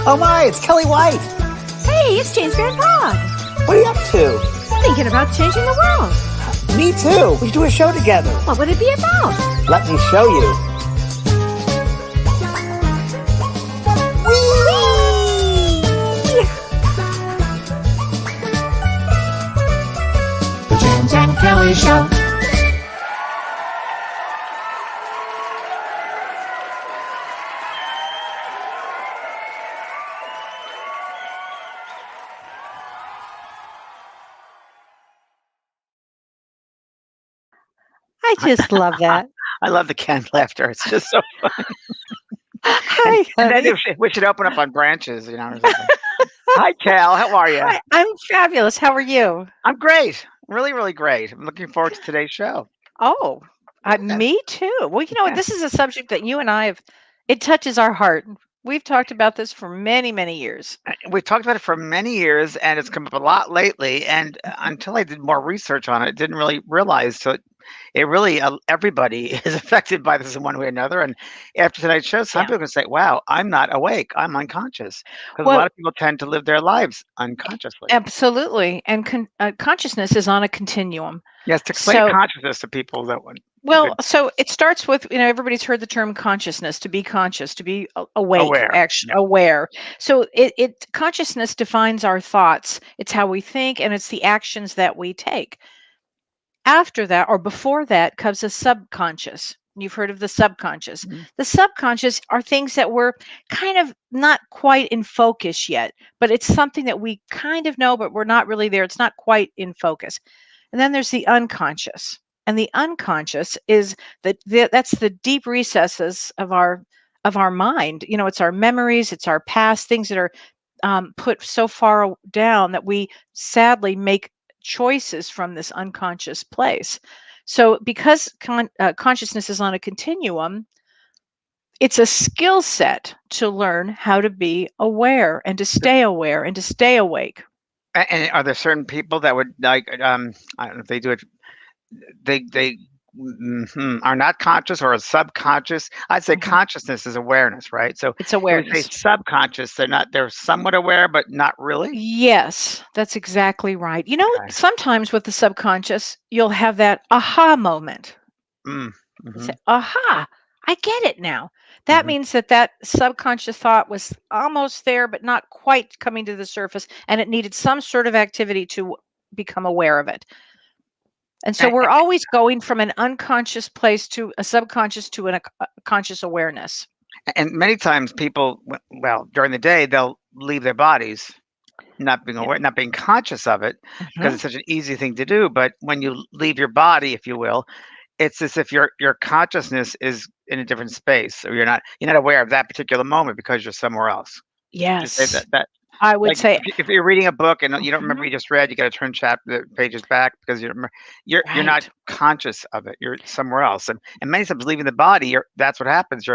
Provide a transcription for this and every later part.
Oh my, it's Kellee White. Hey, it's James Van Praagh. What are you up to? Thinking about changing the world. Me too. We should do a show together. What would it be about? Let me show you. The James and Kellee Show. I just love that. I love the canned laughter. It's just so funny. Hi, And then honey. we should open up on branches, or something. Hi, Cal. How are you? Hi, I'm fabulous. How are you? I'm great. Really, really great. I'm looking forward to today's show. Oh, me too. Well, Yeah. this is a subject that you and I have, it touches our heart. We've talked about this for many, many years. We've talked about it for many years, and it's come up a lot lately. And until I did more research on it, I didn't really realize. So it really, everybody is affected by this in one way or another. And after tonight's show, some Yeah. people can say, wow, I'm not awake. I'm unconscious. Because a Well, lot of people tend to live their lives unconsciously. absolutely. And consciousness is on a continuum. Yes, to explain So, consciousness to people, that one. well, so it starts with, everybody's heard the term consciousness, to be conscious, to be awake, Aware. actually Yeah. aware. So consciousness defines our thoughts. It's how we think, and it's the actions that we take. After that, or before that, comes the subconscious. You've heard of the subconscious. Mhm. The subconscious are things that we're kind of not quite in focus yet, but it's something that we kind of know, but we're not really there. It's not quite in focus. And then there's the unconscious. And the unconscious is that's the deep recesses of our mind. It's our memories, it's our past, things that are put so far down that we sadly make choices from this unconscious place. So, because consciousness is on a continuum, it's a skill set to learn how to be aware and to stay aware and to stay awake. And are there certain people that would like? I don't know if they do it. They are not conscious or are subconscious. I'd say Mhm. consciousness is awareness, right? So It's if we say awareness. subconscious, they're somewhat aware, but not really. Yes, that's exactly right. Okay. Sometimes with the subconscious, you'll have that aha moment. Mm, You hmm say, aha, I get it now. That hmm means that subconscious thought was almost there, but not quite coming to the surface, and it needed some sort of activity to become aware of it. And so And, we're always going from an unconscious place to a subconscious to a conscious awareness. and many times people, well, during the day, they'll leave their bodies, not being Yeah. aware, not being conscious of it, because Mhm. it's such an easy thing to do. But when you leave your body, if you will, it's as if your consciousness is in a different space, or you're not aware of that particular moment because you're somewhere else. Would you say Yes, that I would like say. if you're reading a book and you don't remember Mhm. what you just read, you got to turn chapter pages back because you don't remember, you're not Right. conscious of it. You're somewhere else, and many times leaving the body, that's what happens.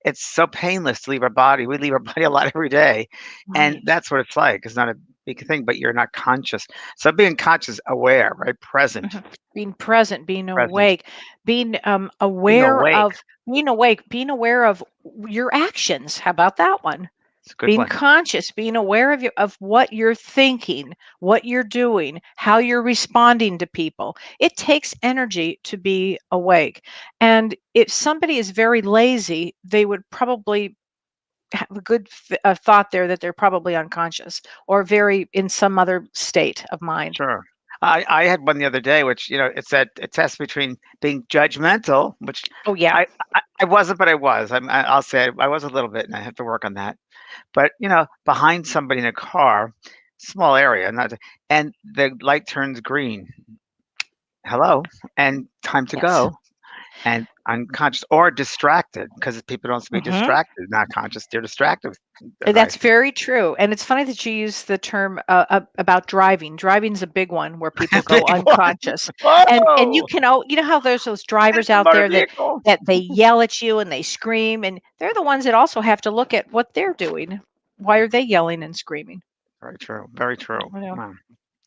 It's so painless to leave our body. We leave our body a lot every day, and Right. that's what it's like. It's not a big thing, but you're not conscious. So being conscious, aware, right, present, Mhm. Being present, being present, awake, being being aware awake. of being awake, being aware of your actions. How about that one? It's a good Being one. conscious, being aware of what you're thinking, what you're doing, how you're responding to people. It takes energy to be awake. And if somebody is very lazy, they would probably have a good thought there that they're probably unconscious or very in some other state of mind. Sure. I had one the other day, which it's that a test between being judgmental, which Oh yeah. I wasn't, but I was. I'll say I was a little bit, and I have to work on that. But behind somebody in a car, small area, not, and the light turns green. Hello, and time to Yes. go. And unconscious or distracted, because people don't be Mhm. distracted, not conscious. They're distracted That's devices. very true, and it's funny that you use the term about driving. Driving's a big one where people go Big one. unconscious, and you Whoa! can how there's those It's drivers a out motor there that vehicle. they yell at you and they scream, and they're the ones that also have to look at what they're doing. Why are they yelling and screaming? Very true. Very true. You know, Wow.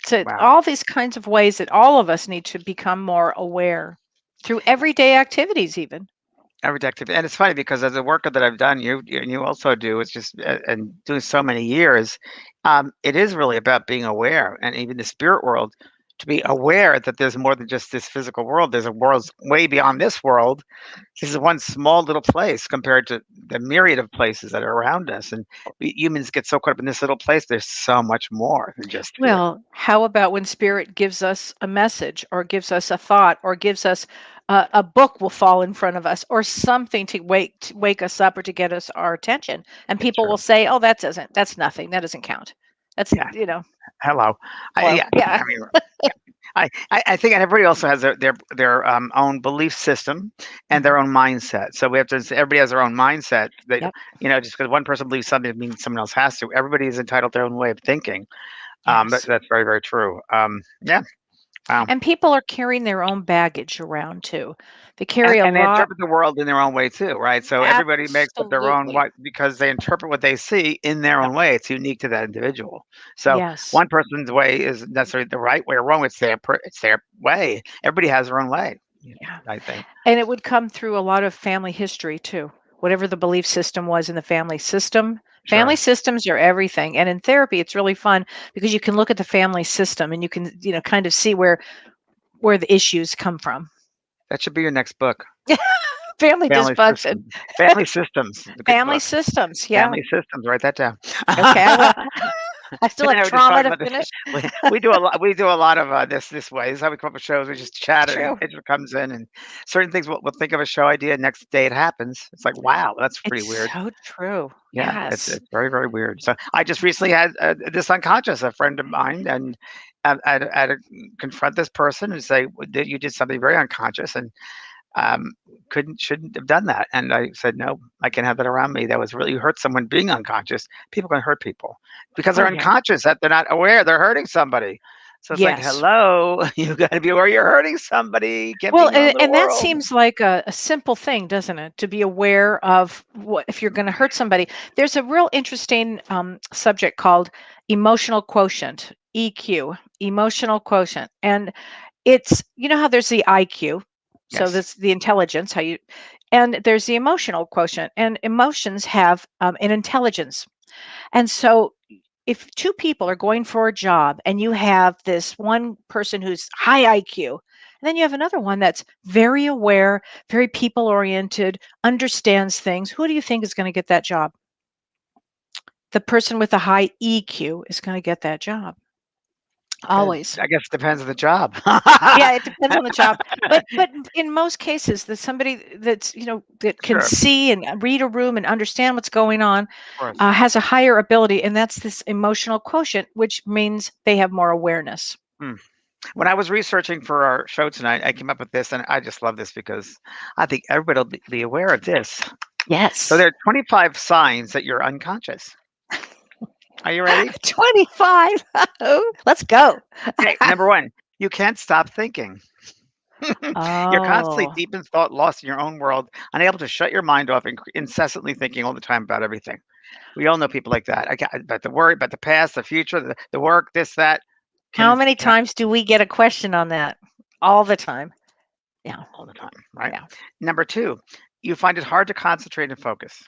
so Wow. all these kinds of ways that all of us need to become more aware through everyday activities, even. every day activity. And it's funny because as a worker that I've done, you also do. It's just and doing so many years, it is really about being aware, and even the spirit world, to be aware that there's more than just this physical world. There's a world way beyond this world. This is one small little place compared to the myriad of places that are around us. And we humans get so caught up in this little place. There's so much more than just here. Well, how about when spirit gives us a message or gives us a thought or gives us a book will fall in front of us or something to wake us up or to get us our attention, and It's people will true. say, "Oh, that's nothing. That doesn't count." That's Yeah. you know, Hello. hello, Yeah. yeah, I mean, yeah. I think everybody also has their own belief system and mhm, their own mindset. So we have to. Everybody has their own mindset. They, yep, just because one person believes something means someone else has to. Everybody is entitled to their own way of thinking. yes. That's very, very true. Yeah. Wow. And people are carrying their own baggage around too. They And carry a and they lot. interpret the world in their own way too, right? So everybody makes up their own Absolutely. way because they interpret what they see in their Yep. own way. It's unique to that individual. So Yes. one person's way isn't necessarily the right way or wrong. It's their way. Everybody has their own way. Yeah. I think. And it would come through a lot of family history too. Whatever the belief system was in the family system. Family Sure. systems are everything. And in therapy, it's really fun because you can look at the family system and you can, kind of see where the issues come from. That should be your next book. Family Family dysfunction. systems. Family systems. It's a good Family book. systems. Yeah. Family systems. Write that down. Okay, I will. I still have We're just trauma talking to about this. finish. We do a lot. We do a lot of this way. This is how we come up with shows. We just chat, and True. it comes in, and certain things we'll think of a show idea. Next day it happens. It's like, wow, that's pretty It's weird. so true. Yeah, Yes. it's very, very weird. So I just recently had this unconscious, a friend of mine, and I had to confront this person and say, You did something very unconscious, and um, shouldn't have done that." And I said, "No, I can't have that around me. That was really you hurt someone being unconscious. People can hurt people because they're Oh, yeah. unconscious, that they're not aware they're hurting somebody. So it's like, Yes. hello, you got to be aware you're hurting somebody. You can't be Well, in your own little and that world." seems like a simple thing, doesn't it? To be aware of what if you're going to hurt somebody. There's a real interesting subject called emotional quotient, EQ, emotional quotient, and it's how there's the IQ, so Yes. that's the intelligence, how you, and there's the emotional quotient, and emotions have an intelligence, and so if two people are going for a job and you have this one person who's high IQ, and then you have another one that's very aware, very people oriented, understands things, who do you think is going to get that job? The person with the high EQ is going to get that job. Always. I guess it depends on the job. Yeah, it depends on the job. But in most cases, that somebody that's that can Sure, of see and read a room and understand what's going on course. has a higher ability, and that's this emotional quotient, which means they have more awareness. Hmm. When I was researching for our show tonight, I came up with this, and I just love this because I think everybody will be aware of this. So Yes. there are 25 signs that you're unconscious. Are you ready? 25. Let's go. Okay, number one, you can't stop thinking. You're constantly Oh, deep in thought, lost in your own world, unable to shut your mind off, and incessantly thinking all the time about everything. We all know people like that. I got about the worry, about the past, the future, the work, this, that. Can how it many can times do we get a question on that? All the time. Yeah. all the time, right? Yeah. Number two, you find it hard to concentrate and focus.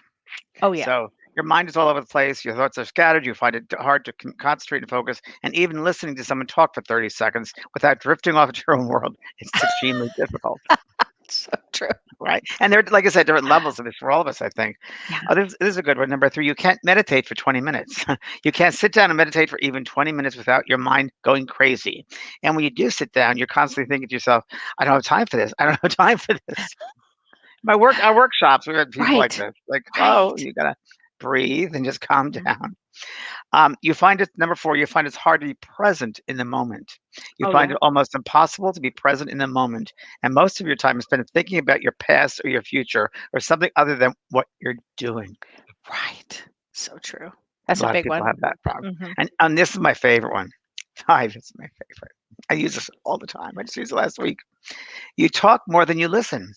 Oh, yeah. So your mind is all over the place. Your thoughts are scattered. You find it hard to concentrate and focus. And even listening to someone talk for 30 seconds without drifting off into your own world, it's extremely difficult, So true. right? And there, like I said, different levels of this for all of us, I think. Yeah. This is a good one. Number three, you can't meditate for 20 minutes. You can't sit down and meditate for even 20 minutes without your mind going crazy. And when you do sit down, you're constantly thinking to yourself, I don't have time for this. I don't have time for this. Our workshops, we had people like Right. this, like, oh, Right. you gotta breathe and just calm Mhm. down. You find it number four, you find it's hard to be present in the moment. You Oh, find yeah. it almost impossible to be present in the moment, and most of your time is spent thinking about your past or your future or something other than what you're doing. Right. So true. A That's a lot of big people one. have that problem, Mhm. and this is my favorite one. 5 is my favorite. I use this all the time. I just used it last week. You talk more than you listen.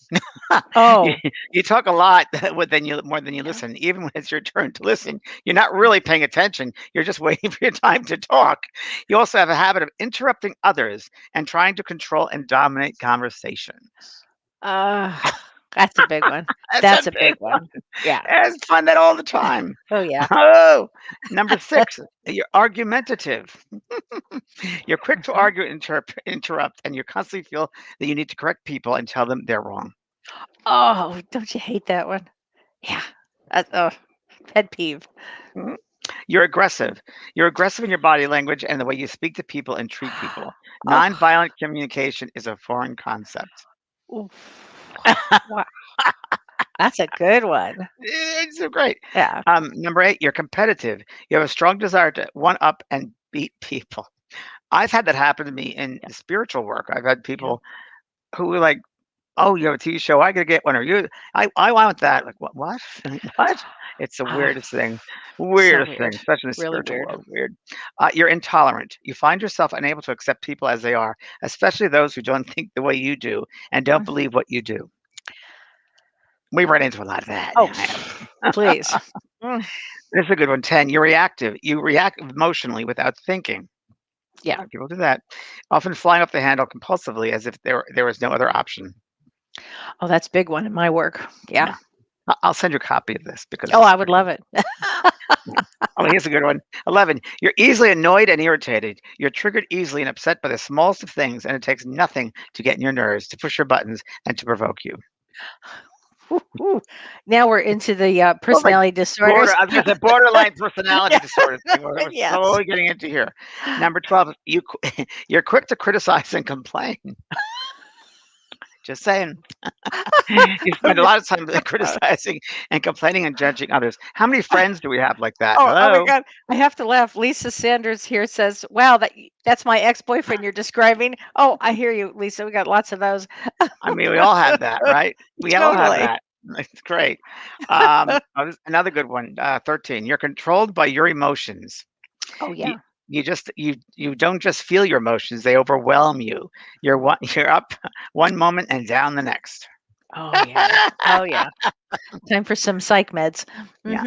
You Oh, you talk a lot more than you yeah. listen. Even when it's your turn to listen, you're not really paying attention. You're just waiting for your time to talk. You also have a habit of interrupting others and trying to control and dominate conversations. Uh, That's a big one. That's That's a a big big one. one. Yeah. It's fun that all the time. Oh, yeah. Oh, number 6, you're argumentative. You're quick to Mhm. argue, interrupt, and you constantly feel that you need to correct people and tell them they're wrong. Oh, don't you hate that one? Yeah. That's pet peeve. Mhm. You're aggressive. You're aggressive in your body language and the way you speak to people and treat people. Oh, Nonviolent communication is a foreign concept. oof. Wow. That's a good one. It's so great. Yeah. Number 8, you're competitive. You have a strong desire to one up and beat people. I've had that happen to me in Yeah. spiritual work. I've had Yeah. people who were like, "Oh, you have a TV show. I gotta get one. Or you, I want that." Like, what? What? What? It's the Ah, weirdest thing. so Weirdest thing, weird. especially in the Really spiritual weird. world. Weird. You're intolerant. You find yourself unable to accept people as they are, especially those who don't think the way you do and don't Mm. believe what you do. We run into a lot of that. Oh, please. Mm. This is a good one. 10. You're reactive. You react emotionally without thinking. A Yeah. lot of people do that. Often flying off the handle compulsively as if there was no other option. Oh, that's a big one in my work. Yeah. Yeah. I'll send you a copy of this because Oh, this is I would pretty love good. it. Yeah. Oh, here's a good one. 11. You're easily annoyed and irritated. You're triggered easily and upset by the smallest of things, and it takes nothing to get in your nerves, to push your buttons, and to provoke you. Woo, woo. Now we're into the Well, like personality border, disorders. I was gonna say borderline personality Yeah. disorder thing. We're Yes. slowly getting into here. Number 12. You're quick to criticize and complain. Just saying. You spend a lot of time criticizing and complaining and judging others. How many friends do we have like that? Oh my Hello? God. I have to laugh. Lisa Sanders here says, "Wow, that's my ex-boyfriend you're describing." Oh, I hear you, Lisa. We got lots of those. I mean, we all have that, right? We all have Totally. that. It's great. Another good one, 13. You're controlled by your emotions. Oh You yeah. you don't just feel your emotions, they overwhelm you. You're up one moment and down the next. Oh yeah. Oh yeah. Time for some psych meds. Yeah.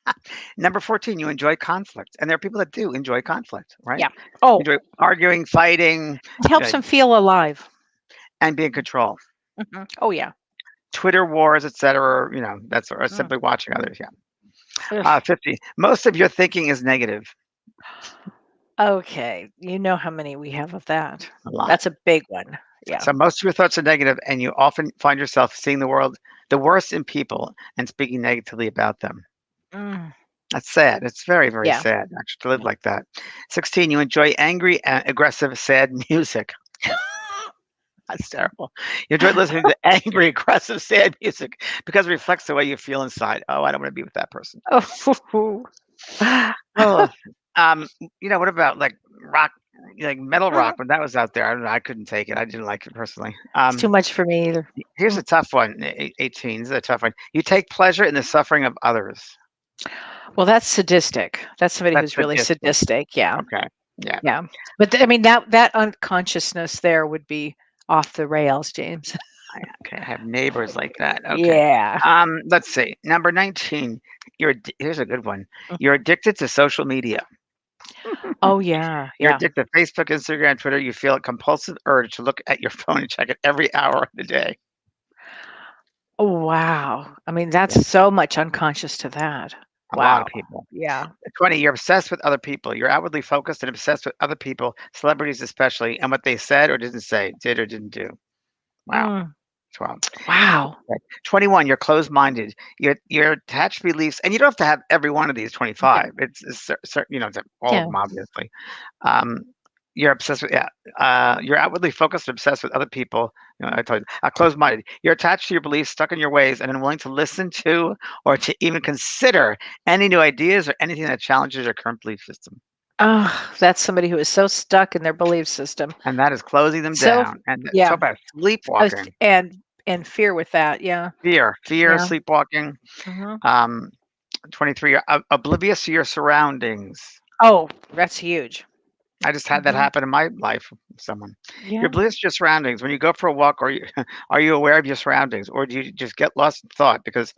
Hmm. Number 14, you enjoy conflict. And there are people that do enjoy conflict, right? Yeah. Oh, Enjoy arguing, fighting, it helps uh, them feel alive. and be in control. Oh yeah. Twitter wars, etc. That's or Mm. simply watching others. Yeah. Ugh. 50. Most of your thinking is negative. Okay. You know how many we have of that. A lot. That's a big one. Yeah. So most of your thoughts are negative, and you often find yourself seeing the world, the worst in people, and speaking negatively about them. Mm. That's sad. It's very, very Yeah. sad actually to live Yeah. like that. 16. You enjoy angry, aggressive, sad music. That's terrible. You enjoy listening to angry, aggressive, sad music because it reflects the way you feel inside. Oh, I don't want to be with that person. Oh. Oh, what about like rock, like metal rock when that was out there? I don't know. I couldn't take it. I didn't like it personally. It's too much for me either. Here's Mm. a tough one. 18. This is a tough one. You take pleasure in the suffering of others. Well, that's sadistic. That's somebody That's who's really sadistic. sadistic. Yeah. Okay. Yeah. Yeah. But I mean that unconsciousness there would be off the rails, James. Okay. I have neighbors like that. Okay. Yeah. Let's see. Number 19. Here's a good one. Mm. You're addicted to social media. Oh yeah. You're Yeah. addicted to Facebook, Instagram, Twitter. You feel a compulsive urge to look at your phone and check it every hour of the day. Oh wow. I mean Yeah. that's so much unconscious to that. A lot Wow. of people. Yeah. 20, you're obsessed with other people. You're outwardly focused and obsessed with other people, celebrities especially, and what they said or didn't say, did or didn't do. Wow. Mm. 12. Wow. Okay. 21, you're closed-minded. You're attached beliefs, and you don't have to have every one of these Yeah. 25. It's all of Yeah. them, obviously. Um, you're obsessed with, yeah. You're outwardly focused and obsessed with other people. I told you, closed-minded. You're attached to your beliefs, stuck in your ways, and unwilling to listen to or to even consider any new ideas or anything that challenges your current belief system. Oh, that's somebody who is so stuck in their belief system. And that is closing them So down. And yeah. talk about sleepwalking, And fear with that. Yeah. fear, Yeah. sleepwalking. Mhm. 23, you're oblivious to your surroundings. Oh, that's huge. I just had that Mhm. happen in my life with someone. You're Yeah. oblivious to your surroundings. When you go for a walk, are you aware of your surroundings, or do you just get lost in thought because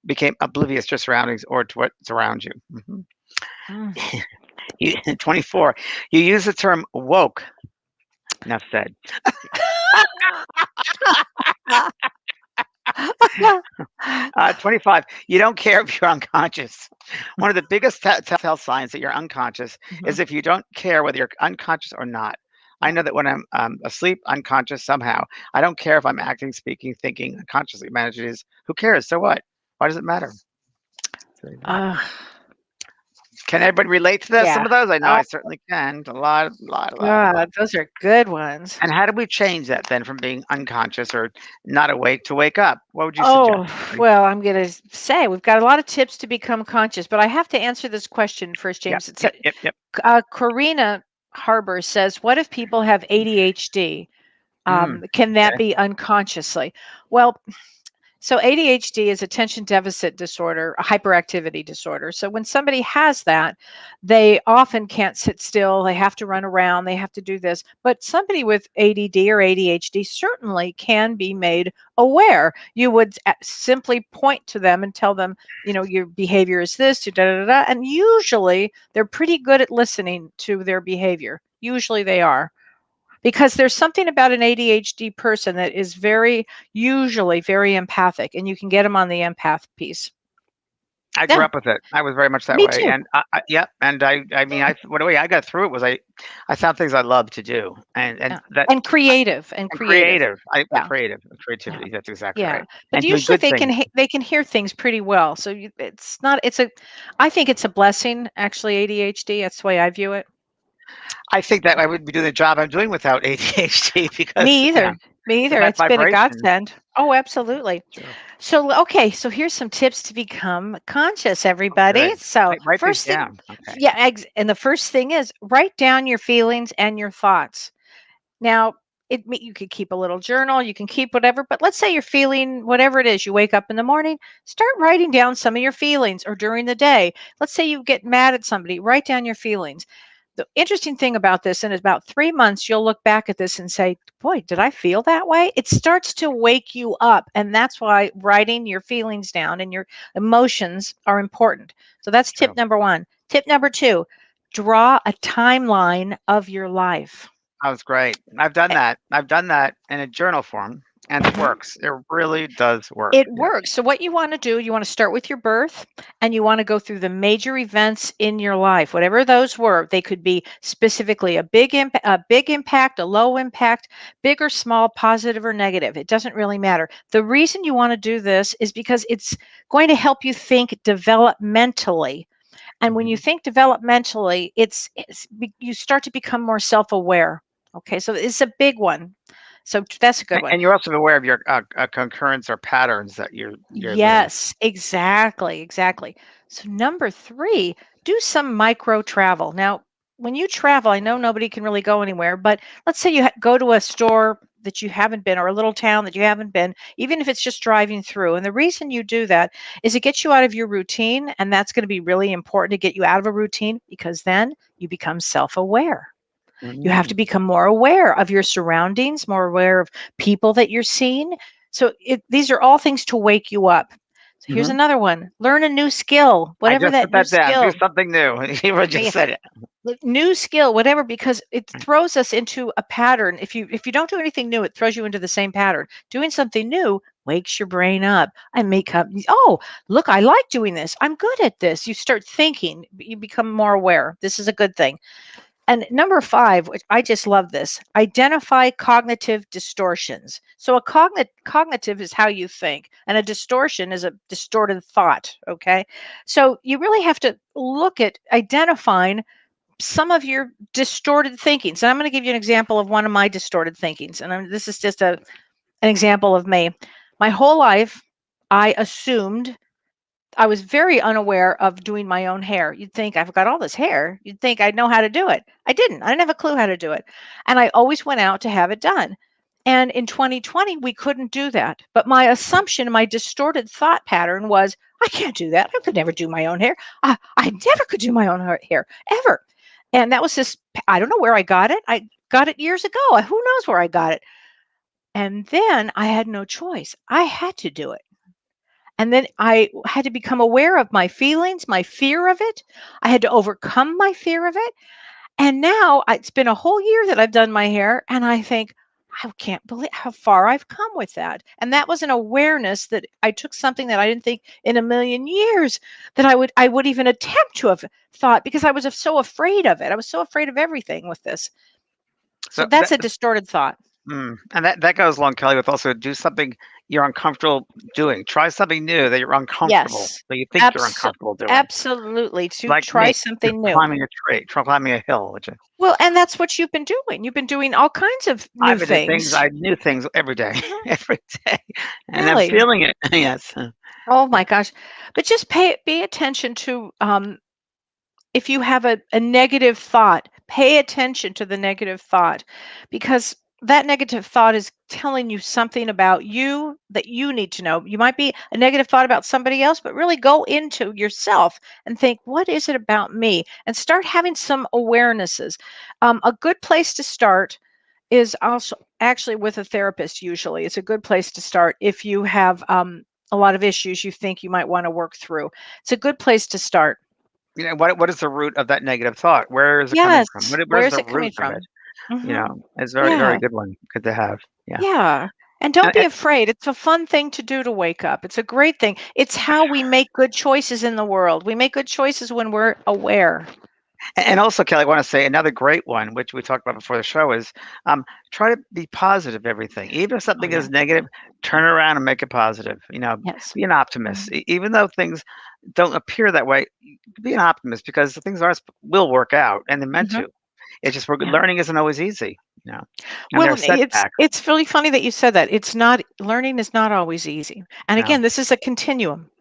became oblivious to your surroundings or to what's around you? Mhm. Mm. 24, you use the term woke. Enough said. 25. You don't care if you're unconscious. One of the biggest telltale signs that you're unconscious Mhm. is if you don't care whether you're unconscious or not. I Yeah. know that when I'm asleep, unconscious somehow, I don't care if I'm acting, speaking, thinking, unconsciously managed it is. Who cares? So what? Why does it matter? So there you go. Uh, Can everybody relate to that? yeah. Some of those I know Oh I certainly can. A lot. God, those are good ones. And how do we change that then from being unconscious or not awake to wake up? What would you suggest? Oh, well, I'm going to say we've got a lot of tips to become conscious, but I have to answer this question first, Yep, James. It's yep, yep, yep. Corina Harbor says, "What if people have ADHD? Mm, Can that okay. be unconsciously?" Well, so ADHD is attention deficit disorder, a hyperactivity disorder. So when somebody has that, they often can't sit still. They have to run around. They have to do this. But somebody with ADD or ADHD certainly can be made aware. You would simply point to them and tell them, your behavior is this, da da da, da, and usually they're pretty good at listening to their behavior. Usually they are, because there's something about an ADHD person that is usually very empathic, and you can get them on the empath piece. I grew Yeah, up with it. I was very much that me way, too. and yep. And I mean, the way I got through it was I found things I loved to do, and Yeah. that And creative and and creative. creative. Yeah. Yeah. Creativity. That's exactly Yeah. right. But And doing usually good things. they can hear things pretty well. So it's not it's a I think it's a blessing, actually, ADHD. That's the way I view it. I think that I wouldn't be doing the job I'm doing without ADHD because Me yeah, either. Me either. that It's been a vibration. godsend. Oh, absolutely. Sure. So, okay, so here's some tips to become conscious, Oh, everybody. good. So, Write these first thing, down. Okay. yeah, and the first thing is write down your feelings and your thoughts. Now, you could keep a little journal, you can keep whatever, but let's say you're feeling whatever it is. You wake up in the morning, start writing down some of your feelings, or during the day. Let's say you get mad at somebody, write down your feelings. The interesting thing about this, in about 3 months, you'll look back at this and say, boy, did I feel that way? It starts to wake you up. And that's why writing your feelings down and your emotions are important. So that's tip True. number one. Tip number two, draw a timeline of your life. That was great. I've done Eh, that. I've done that in a journal form, and it mhm. works. It really does work. It Yeah. works. So what you want to do, you want to start with your birth, and you want to go through the major events in your life, whatever those were. They could be specifically a big impact, a low impact, big or small, positive or negative. It doesn't really matter. The reason you want to do this is because it's going to help you think developmentally. And when you Mhm. think developmentally, you start to become more self-aware. Okay, so it's a big one. So that's a good one. And you're also aware of your concurrence or patterns that you're living. Yes, exactly, exactly. So number three, do some micro travel. Now, when you travel, I know nobody can really go anywhere, but let's say you go to a store that you haven't been, or a little town that you haven't been, even if it's just driving through. And the reason you do that is it gets you out of your routine, and that's going to be really important to get you out of a routine, because then you become self-aware. You have to Mm. become more aware of your surroundings, more aware of people that you're seeing. So these are all things to wake you up. So here's Mhm. another one. Learn a new skill, I whatever just that put new that down. Do skill. something new. You just Yeah, said it. new skill, whatever, because it throws us into a pattern. If you don't do anything new, it throws you into the same pattern. Doing something new wakes your brain up and make up, oh, look, I like doing this. I'm good at this. You start thinking, you become more aware. This is a good thing. And number five, which I just love this, identify cognitive distortions. So a cognitive is how you think, and a distortion is a distorted thought. Okay. So you really have to look at identifying some of your distorted thinkings. And I'm going to give you an example of one of my distorted thinkings. And this is just an example of me. My whole life, I assumed I was very unaware of doing my own hair. You'd think I've got all this hair. You'd think I'd know how to do it. I didn't. I didn't have a clue how to do it. And I always went out to have it done. And in 2020, we couldn't do that. But my assumption, my distorted thought pattern was, I can't do that. I could never do my own hair. I never could do my own hair, ever. And that was just, I don't know where I got it. I got it years ago. Who knows where I got it? And then I had no choice. I had to do it. And then I had to become aware of my feelings, my fear of it. I had to overcome my fear of it. And now it's been a whole year that I've done my hair, and I think, I can't believe how far I've come with that. And that was an awareness that I took something that I didn't think in a million years that I would even attempt to have thought, because I was so afraid of it. I was so afraid of everything with this. So So that's a distorted thought. and that goes along, Kelly, with also do something you're uncomfortable doing. Try something new that you're uncomfortable, Yes. that you think you're Abso- uncomfortable doing. Absolutely. To Like me, try something new. climbing a tree, try climbing a hill, which Well, and that's what you've been doing. You've been doing all kinds of I've new been doing things. things. I do things every day, Mhm. every day, and I'm Really. feeling it. Yes. Oh Yeah. my gosh. But just pay attention to, if you have a negative thought, pay attention to the negative thought, because that negative thought is telling you something about you that you need to know. You might be a negative thought about somebody else, but really go into yourself and think, what is it about me? And start having some awarenesses. A good place to start is also actually with a therapist. Usually, it's a good place to start if you have a lot of issues you think you might want to work through. It's a good place to start. What is the root of that negative thought? Where is it coming Yes. from? Where Where's is the it coming root of it? from? Mhm. It's very, very Yeah. good one. Good to have. Yeah. Yeah. And don't be And, afraid. It's a fun thing to do to wake up. It's a great thing. It's how we make good choices in the world. We make good choices when we're aware. and also, Kelly, I want to say another great one, which we talked about before the show, is try to be positive. Everything, even if Oh, something yeah. is negative, turn around and make it positive. Yes. Be an optimist, Mhm. even though things don't appear that way. Be an optimist because the things will work out, and they're meant Mhm. to. It's just Yeah. learning isn't always easy, and there Well, are setbacks. it's really funny that you said that. It's not learning is not always easy. And No, again, this is a continuum.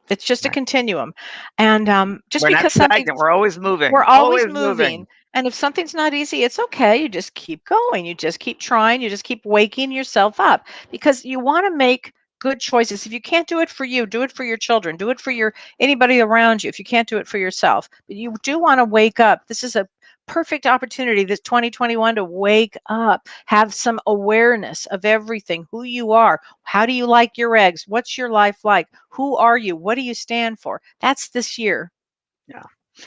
It's just a right. continuum. And just We're not because something stagnant. We're always we're moving, always always moving. moving. And if something's not easy, it's okay. You just keep going. You just keep trying. You just keep waking yourself up, because you want to make good choices. If you can't do it for you, do it for your children. Do it for your anybody around you if you can't do it for yourself. But you do want to wake up. This is a perfect opportunity, this 2021, to wake up, have some awareness of everything, who you are, how do you like your eggs, what's your life like, who are you, what do you stand for. That's this year. Yeah.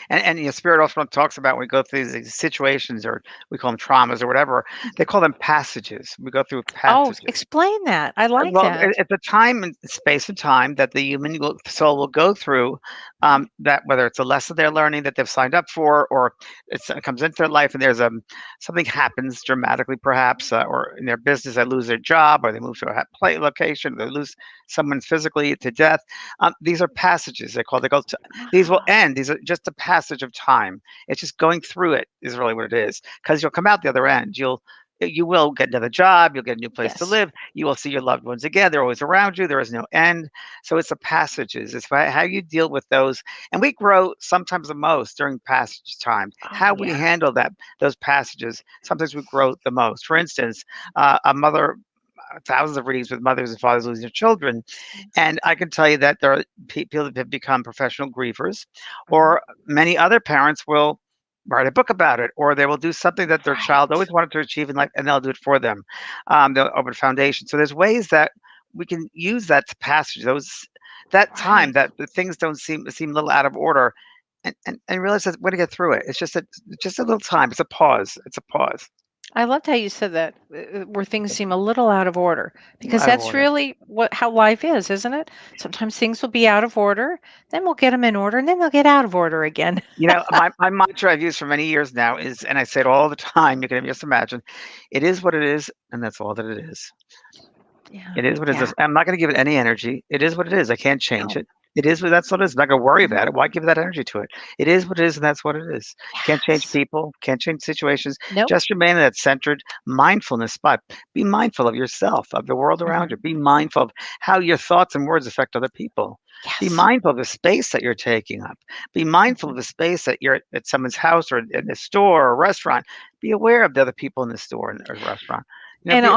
And Spirit also talks about when we go through these situations, or we call them traumas or whatever, they call them passages. We go through Oh, passages. explain that. I like Well, that. it's a time and space and time that the soul will go through, that whether it's a lesson they're learning that they've signed up for, or it comes into their life and there's something happens dramatically, perhaps, or in their business, they lose their job, or they move to a play location, they lose someone physically to death. These are passages. They go. These will Ah, end. These are just a passage of time. It's just going through it is really what it is, because you'll come out the other end. You will get another job. You'll get a new place to yes. live. You will see your loved ones again. They're always around you. There is no end. So it's the passages. It's how you deal with those. And we grow sometimes the most during passage time. Oh, How we yeah. handle those passages. Sometimes we grow the most. For instance, a mother, thousands of readings with mothers and fathers losing their children, and I can tell you that there are people that have become professional grievers, Mhm. or many other parents will write a book about it, or they will do something that their child always Right. wanted to achieve in life, and they'll do it for them. They'll open a foundation. So there's ways that we can use that passage, that time Right. that the things don't seem a little out of order, and realize that we're going to get through it. It's just a little time. It's a pause. It's a pause. I loved how you said that, where things seem a little out of order, because Out of that's order. really how life is, isn't it? Sometimes things will be out of order, then we'll get them in order, and then they'll get out of order again. My mantra I've used for many years now is, and I say it all the time, you can just imagine, it is what it is, and that's all that it is. Yeah. It is what it Yeah. is. I'm not going to give it any energy. It is what it is. I can't change No. it. That's what it is. I'm not going to worry Mhm. about it. Why give that energy to it? It is what it is, and that's what it is. Can't change Yes. people. Can't change situations. Nope. Just remain in that centered mindfulness spot. Be mindful of yourself, of the world around Mhm. you. Be mindful of how your thoughts and words affect other people. Be Yes. mindful of the space that you're taking up. Be mindful Mhm. of the space that you're at someone's house, or in a store or a restaurant. Be aware of the other people in the store or restaurant. And Be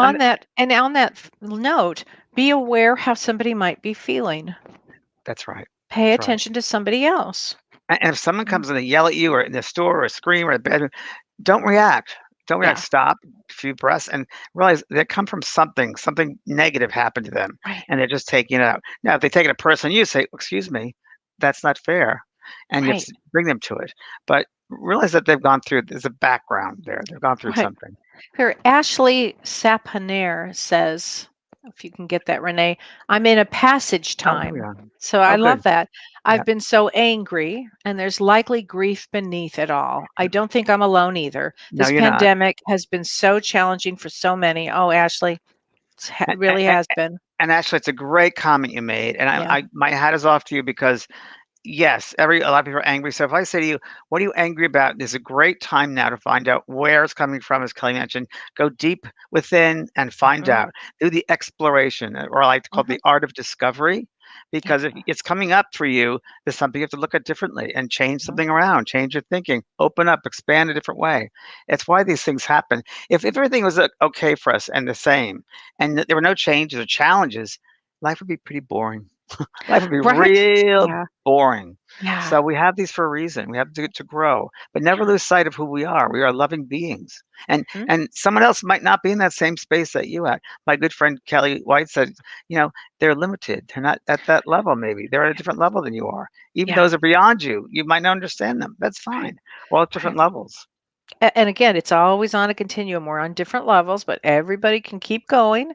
on that note, be aware how somebody might be feeling. That's right. Pay That's right. attention to somebody else. And if someone Mhm. comes in and yell at you, or in the store, or scream, or the bedroom, don't react. Don't react. Yeah. Stop, a few breaths, and realize they come from something negative happened to them, Right. and they're just taking it out. Now, if they take it a person, you say, "Excuse me, that's not fair," and you have Right. to bring them to it. But realize that they've gone through. There's a background there. They've gone through Right. something. Here, Ashley Sapaner says, if you can get that, Renee, I'm in a passage Oh time. yeah. So Oh I good. love that. Yeah. I've been so angry, and there's likely grief beneath it all. I don't think I'm alone either. No, This you're not. pandemic has been so challenging for so many. Oh, Ashley, it really And, has been. and actually, it's a great comment you made, and Yeah. my hat is off to you because yes, a lot of people are angry. So if I say to you, "What are you angry about?" There's a great time now to find out where it's coming from, as Kelly mentioned. Go deep within and find Hmm. out. Do the exploration, or I like to call it Hmm. the art of discovery. Yeah. Because if it's coming up for you, there's something you have to look at differently and change Mhm. something around, change your thinking, open up, expand a different way. It's why these things happen. If everything was okay for us and the same, and there were no changes or challenges, life would be pretty boring. Life would be Right? real Yeah. boring. Yeah. So we have these for a reason. We have to grow, but never Yeah. lose sight of who we are. We are loving beings, Mhm. and someone else might not be in that same space that you at. My good friend Kellee White said, you know, they're limited. They're not at that level. Maybe they're at a different level than you are. Even Yeah. those are beyond you. You might not understand them. That's Right. fine. We're all at different Right. levels. And again, it's always on a continuum. We're on different levels, but everybody can keep going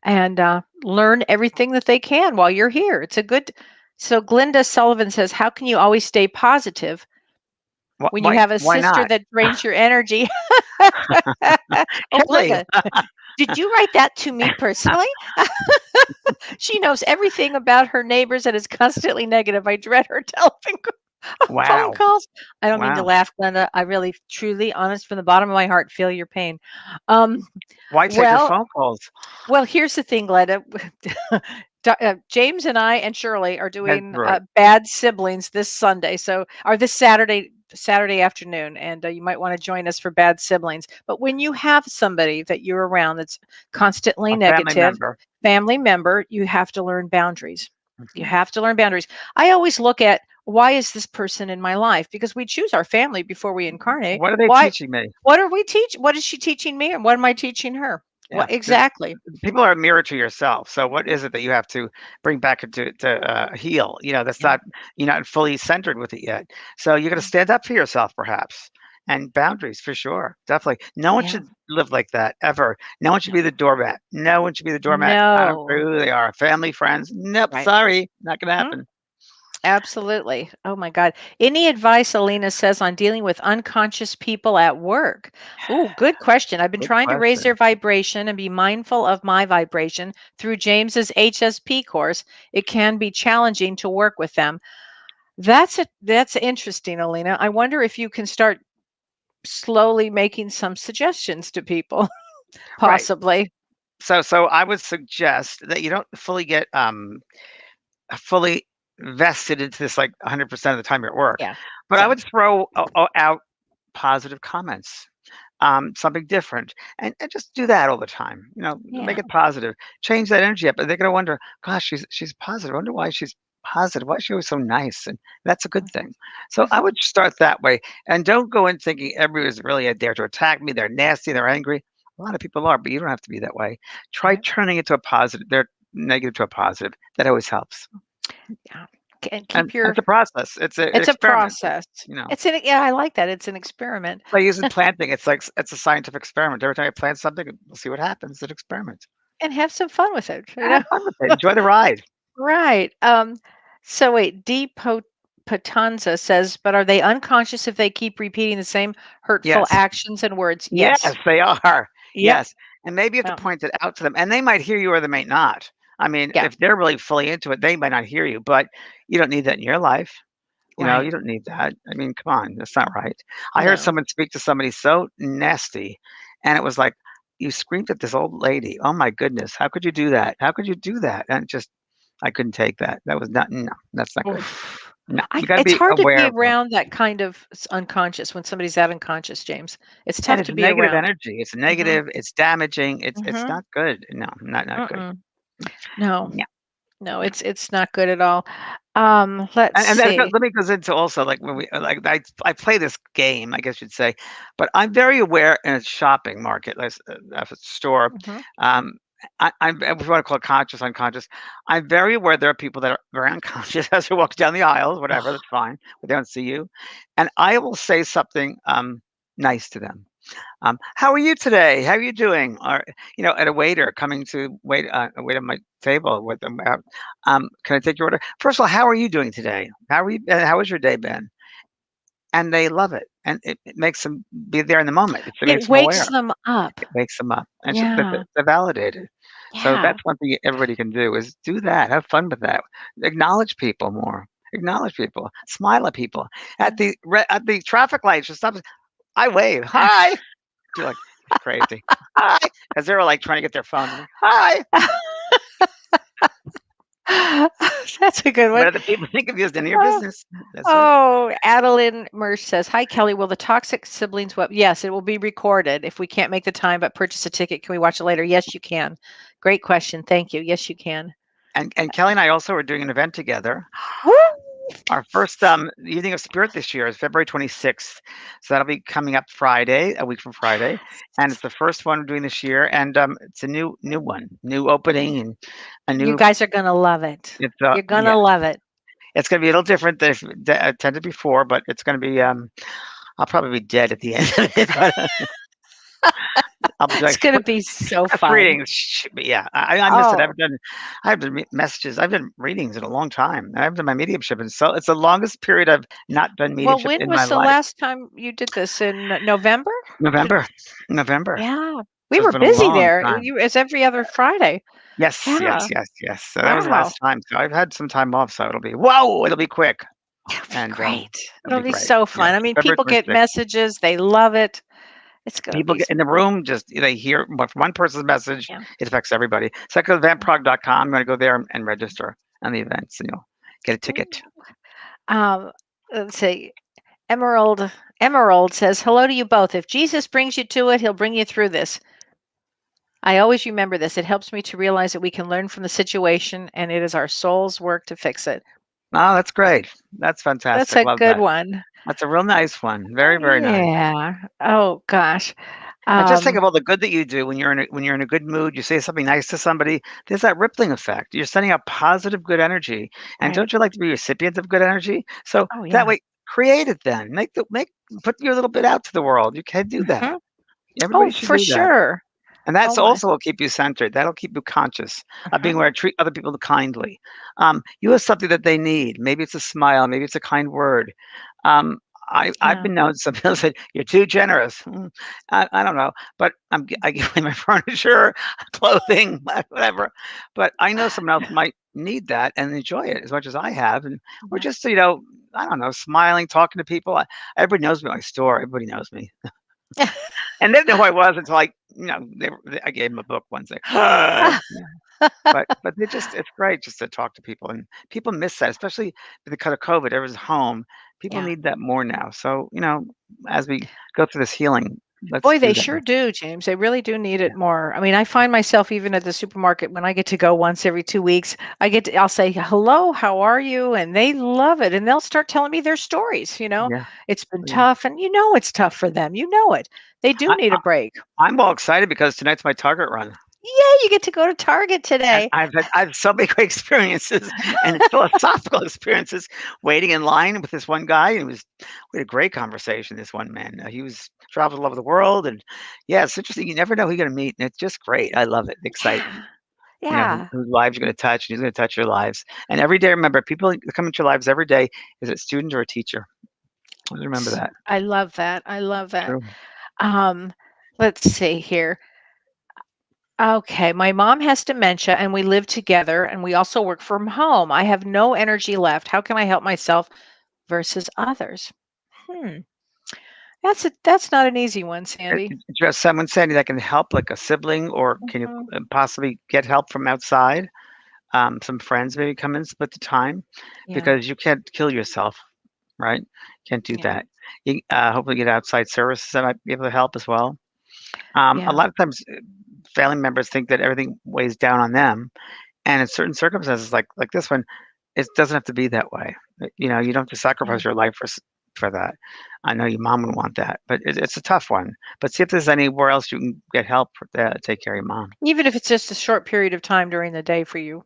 and learn everything that they can while you're here. It's a good. So Glinda Sullivan says, "How can you always stay positive when you Why? have a Why sister not? that drains your energy?" Oh, Kellee, Glinda, did you write that to me personally? She knows everything about her neighbors and is constantly negative. I dread her telephone phone wow, calls. I don't mean to wow. laugh, Glenda. I really, truly, honest from the bottom of my heart, feel your pain. Um, Why take her well, phone calls? well, here's the thing, Glenda. James and I and Shirley are Head doing through it. Bad Siblings this Sunday, or this Saturday afternoon, and you might want to join us for Bad Siblings. But when you have somebody that you're around that's constantly A family negative, member. family member, you have to learn boundaries. You Mhm. have to learn boundaries. I always look at, why is this person in my life? Because we choose our family before we incarnate. What are they Why? teaching me? What are we teach? What is she teaching me, and what am I teaching her? Yeah, What exactly? people are a mirror to yourself. So what is it that you have to bring back to heal? That's Yeah. not you're not fully centered with it yet. So you're going to Yeah. stand up for yourself, perhaps, and boundaries for sure, definitely. No one Yeah. should live like that ever. No one should be the doormat. No one should be the doormat. I don't No. care who they are, family, friends. Nope, Right. sorry, not going to Mhm. happen. Absolutely. Oh my God. Any advice, Alina says, on dealing with unconscious people at work? Oh, good question. I've been Good trying to raise question. their vibration and be mindful of my vibration through James's HSP course. It can be challenging to work with them. That's interesting, Alina. I wonder if you can start slowly making some suggestions to people, Right. possibly. So I would suggest that you don't fully get fully vested into this like 100% of the time you're at work. Yeah. But I Yeah. would throw out positive comments, something different, and just do that all the time. Make Yeah. it positive. Change that energy up. And they're gonna wonder, gosh, she's positive. I wonder why she's positive. Why is she always so nice? And that's a good thing. So I Mhm. would start that way, and don't go in thinking everybody's really out there to attack me. They're nasty. They're angry. A lot of people are, but you don't have to be that way. Try Right. turning it to a positive. They're negative to a positive. That always helps. Yeah. And And keep your it's a process. It's an It's a experiment. process. You know, Yeah, I like that. It's an experiment. like using planting. It's like it's a scientific experiment. Every time I plant something, we'll see what happens. It's an experiment. And have some fun with it, Have fun with it. Enjoy the ride. Right. So wait, Patanza says, but are they unconscious if they keep repeating the same hurtful Yes. actions and words? Yes, Yes. they are. Yep. Yes. And maybe you have to Um, point it out to them, and they might hear you or they might not. I mean, yeah. if they're really fully into it, they might not hear you, but you don't need that in your life. You Right. don't need that. I mean, come on, that's not right. I heard No. someone speak to somebody so nasty, and it was like, you screamed at this old lady. Oh my goodness, how could you do that? How could you do that? And just, I couldn't take that. That was not, no, that's not good. Oof. No, we got to It's be hard to aware be of that. around that kind of unconscious when somebody's that unconscious, James. It's And tough it's to be negative around. energy. It's Hmm. negative. It's damaging. It's Hmm. not good. No, not good. Mm-mm. No, Yeah. no, it's not good at all. Let's And then see. let me goes into also like when we like I play this game, I guess you'd say, but I'm very aware in a shopping market, like a store. Mhm. Um, I'm if you want to call it conscious, unconscious. I'm very aware there are people that are very unconscious as they're walking down the aisles, whatever, that's fine, but they don't see you. And I will say something nice to them. How are you today? How are you doing? Or at a waiter coming to wait at my table with them. Can I take your order? First of all, how are you doing today? How are you? How has your day been? And they love it, and it makes them be there in the moment. It It makes them wakes aware. them up. It wakes them up, and Yeah. they're validated. So Yeah. that's one thing everybody can do is do that. Have fun with that. Acknowledge people more. Acknowledge people. Smile at people. At the traffic lights, just stop. I wave. Hi. Do like crazy. Hi, because they were like trying to get their phone. I'm like, hi. That's a good What one. other people think of you is none of your business. That's right. Oh, Adeline Mersch says, "Hi, Kelly. Will the toxic siblings web?" Yes, it will be recorded. If we can't make the time but purchase a ticket, can we watch it later? Yes, you can. Great question. Thank you. Yes, you can. And Kelly and I also are doing an event together. Woo! Our first evening of spirit this year is February 26th. So that'll be coming up Friday, a week from Friday. And it's the first one we're doing this year. And it's a new one, new opening and a You new guys are gonna love it. it's You're yeah, gonna love it. it's gonna be a little different than I attended before, but it's gonna be I'll probably be dead at the end of it, but I'll be It's doing gonna be so fun. readings. But yeah, I miss it. Oh, I haven't done messages. I've done readings in a long time. I haven't done my mediumship, and so it's the longest period I've not done well, mediumship when in my was the life. last time you did this? In November? Did November, November. Yeah. We So it's were been a busy long there. time. It's every other Friday. Yes, yes, Yeah. yes, yes. So that was the Wow. last time. So I've had some time off. So it'll be quick, It'll be and great. it'll It'll be be great. so Yeah, fun. I so mean, February people get 26th. messages. They love it. It's gonna People be get in the room, just they hear one person's message, yeah. it affects everybody. So go to eventpraagh.com. I'm going to go there and register on the events, and you'll get a ticket. Um, let's see. Emerald says, "Hello to you both. If Jesus brings you to it, he'll bring you through this. I always remember this. It helps me to realize that we can learn from the situation and it is our soul's work to fix it." Oh, that's great. That's That's fantastic. a Love good that. one. That's a real nice one. Very, very nice. Yeah. Oh gosh. And just think Um, of all the good that you do when you're in a good mood. You say something nice to somebody. There's that rippling effect. You're sending out positive, good energy. And right. don't you like to be a recipient of good energy? So Oh that yeah. way, create it then. Put your little bit out to the world. You can do that. Mhm. Oh, Everybody should for do that. sure. And Oh that's my. also will keep you centered. That'll keep you conscious of being Mhm. aware, treat other people kindly. You have something that they need. Maybe it's a smile, maybe it's a kind word. Um, I've Yeah. been known, some people said, "You're too generous." I don't know, but I give away my furniture, clothing, whatever. But I know someone else might need that and enjoy it as much as I have. And or Yeah. just, I don't know, smiling, talking to people. Everybody knows me at my store. Everybody knows me. And they didn't know who I was until I gave them a book once. Like, "Hi." Yeah. But it's great just to talk to people, and people miss that, especially because of COVID. Everyone's home. People Yeah. need that more now. So, as we go through this healing, let's Boy, do they that. sure do, James. They really do need Yeah. it more. I mean, I find myself even at the supermarket when I get to go once every 2 weeks, I'll say, "Hello, how are you?" And they love it. And they'll start telling me their stories, Yeah. It's been Yeah. tough. And it's tough for them. You know it. They do I, need a I, break. I'm all excited because tonight's my Target run. Yeah, you get to go to Target And today. I've so many great experiences and philosophical experiences waiting in line with this one guy. We had a great conversation. This one man, he was traveled all over the world, and yeah, it's interesting. You never know who you're going to meet, and it's just great. I love it, the Yeah. excitement. Yeah. Whose lives you're going to touch, and he's going to touch your lives. And every day, remember, people that come into your lives every day is a student or a teacher. Always remember that. I love that. I love that. True. Um, let's see here. Okay, my mom has dementia and we live together and we also work from home. I have no energy left. How can I help myself versus others? Hmm. That's not an easy one, Sandy. Just someone saying that can help, like a sibling, or can you Mhm. possibly get help from outside? Some friends maybe come in, split the time, Yeah. because you can't kill yourself, right? Can't do Yeah. that. You hopefully get outside services that might be able to help as well. A Yeah. lot of times, family members think that everything weighs down on them, and in certain circumstances, like this one, it doesn't have to be that way. You don't have to Yeah. sacrifice your life for for that. I know your mom would want that, but it's a tough one. But see if there's anywhere else you can get help to take care of your mom. Even if it's just a short period of time during the day for you,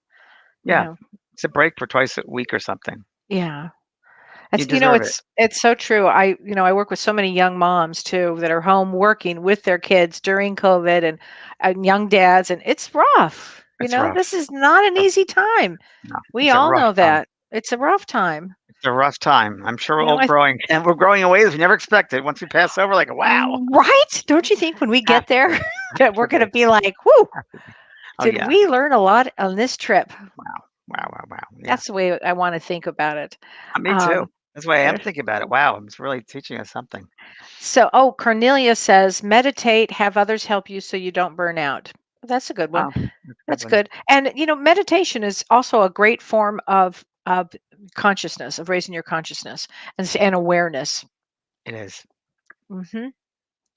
you Yeah, know. it's a break for twice a week or something. Yeah. You It's deserve it. it's so true. I work with so many young moms too that are home working with their kids during COVID and young dads, and it's rough. It's rough. This is not an easy time. No, We it's a all rough know time. that. It's a rough time. It's a rough time. I'm sure we're You know, all I growing, and we're growing in ways we never expected. Once we pass over, like, wow, right? Don't you think when we has get to there be, that we're should going be, to be like, "Whoo, has to be. Oh did yeah, we learn a lot on this trip?" wow, wow, wow, wow. Yeah, That's the way I want to think about it. me too. Um, That's why I am uh, thinking about it. Wow, it's really teaching us something. Cornelia says, meditate, have others help you so you don't burn out. That's a good one. Oh, that's a good That's one. good. And meditation is also a great form of consciousness, of raising your consciousness and awareness. It is. Hmm.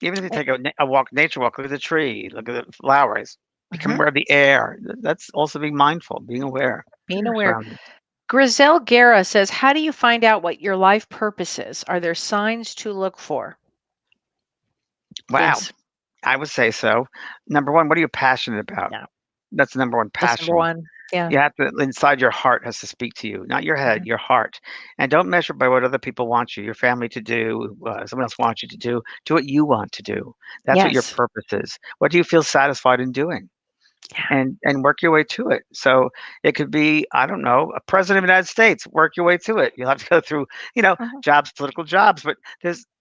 Even if you take a walk, nature walk, look at the tree, look at the flowers, become Hmm. aware of the air. That's also being mindful, being aware of Being your aware. surroundings. Griselle Guerra says, how do you find out what your life purpose is? Are there signs to look for? Wow, Yes. I would say so. Number one, what are you passionate about? Yeah. That's the number one, That's number passion. one. Yeah. You have to inside your heart has to speak to you, not your head, Mhm. your heart. And don't measure by what other people want you, your family to do, someone else wants you to do. Do what you want to do. That's what your Yes. purpose is. What do you feel satisfied in doing? Yeah. And work your way to it. So it could be, I don't know, a president of the United States. Work your way to it. You'll have to go through, Mhm. jobs, political jobs, but